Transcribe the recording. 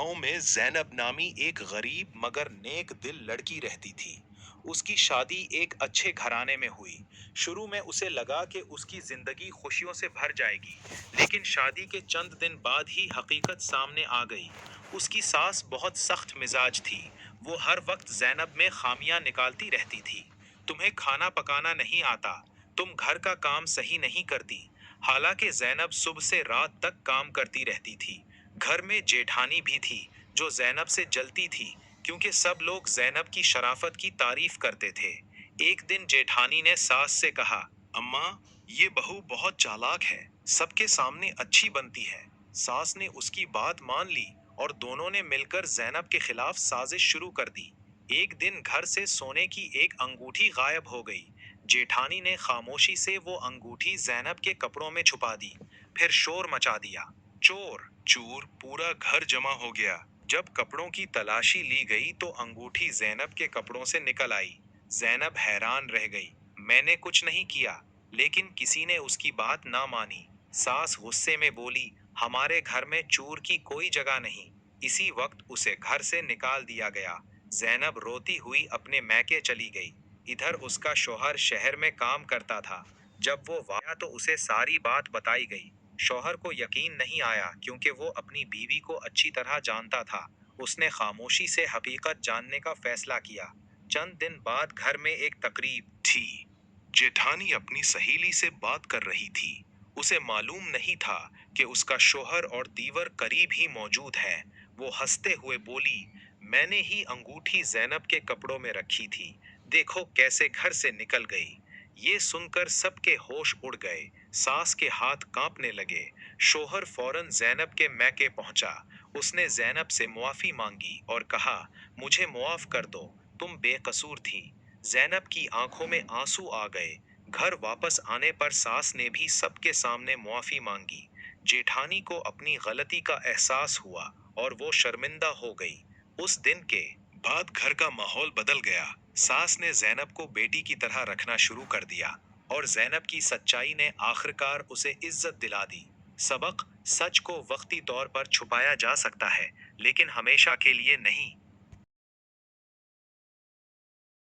گاؤں میں زینب نامی ایک غریب مگر نیک دل لڑکی رہتی تھی۔ اس کی شادی ایک اچھے گھرانے میں ہوئی۔ شروع میں اسے لگا کہ اس کی زندگی خوشیوں سے بھر جائے گی، لیکن شادی کے چند دن بعد ہی حقیقت سامنے آ گئی۔ اس کی ساس بہت سخت مزاج تھی۔ وہ ہر وقت زینب میں خامیاں نکالتی رہتی تھی۔ تمہیں کھانا پکانا نہیں آتا، تم گھر کا کام صحیح نہیں کرتی۔ حالانکہ زینب صبح سے رات تک کام کرتی رہتی تھی۔ گھر میں جیٹھانی بھی تھی جو زینب سے جلتی تھی، کیونکہ سب لوگ زینب کی شرافت کی تعریف کرتے تھے۔ ایک دن جیٹھانی نے ساس سے کہا، اماں، یہ بہو بہت چالاک ہے، سب کے سامنے اچھی بنتی ہے۔ ساس نے اس کی بات مان لی اور دونوں نے مل کر زینب کے خلاف سازش شروع کر دی۔ ایک دن گھر سے سونے کی ایک انگوٹھی غائب ہو گئی۔ جیٹھانی نے خاموشی سے وہ انگوٹھی زینب کے کپڑوں میں چھپا دی، پھر شور مچا دیا، چور چور! پورا گھر جمع ہو گیا۔ جب کپڑوں کی تلاشی لی گئی تو انگوٹھی زینب کے کپڑوں سے نکل آئی۔ زینب حیران رہ گئی۔ میں نے کچھ نہیں کیا، لیکن کسی نے اس کی بات نہ مانی۔ ساس غصے میں بولی، ہمارے گھر میں چور کی کوئی جگہ نہیں۔ اسی وقت اسے گھر سے نکال دیا گیا۔ زینب روتی ہوئی اپنے میکے چلی گئی۔ ادھر اس کا شوہر شہر میں کام کرتا تھا۔ جب وہ آیا تو اسے ساری بات بتائی گئی۔ شوہر کو یقین نہیں آیا کیونکہ وہ اپنی بیوی کو اچھی طرح جانتا تھا۔ اس نے خاموشی سے حقیقت جاننے کا فیصلہ کیا۔ چند دن بعد گھر میں ایک تقریب تھی۔ جیٹھانی اپنی سہیلی سے بات کر رہی تھی۔ اسے معلوم نہیں تھا کہ اس کا شوہر اور دیور قریب ہی موجود ہیں۔ وہ ہنستے ہوئے بولی، میں نے ہی انگوٹھی زینب کے کپڑوں میں رکھی تھی، دیکھو کیسے گھر سے نکل گئی۔ یہ سن کر سب کے ہوش اڑ گئے۔ ساس کے ہاتھ کانپنے لگے۔ شوہر فوراً زینب کے میکے پہنچا۔ اس نے زینب سے معافی مانگی اور کہا، مجھے معاف کر دو، تم بے قصور تھی۔ زینب کی آنکھوں میں آنسو آ گئے۔ گھر واپس آنے پر ساس نے بھی سب کے سامنے معافی مانگی۔ جیٹھانی کو اپنی غلطی کا احساس ہوا اور وہ شرمندہ ہو گئی۔ اس دن کے بعد گھر کا ماحول بدل گیا۔ ساس نے زینب کو بیٹی کی طرح رکھنا شروع کر دیا اور زینب کی سچائی نے آخرکار اسے عزت دلا دی۔ سبق: سچ کو وقتی طور پر چھپایا جا سکتا ہے، لیکن ہمیشہ کے لیے نہیں۔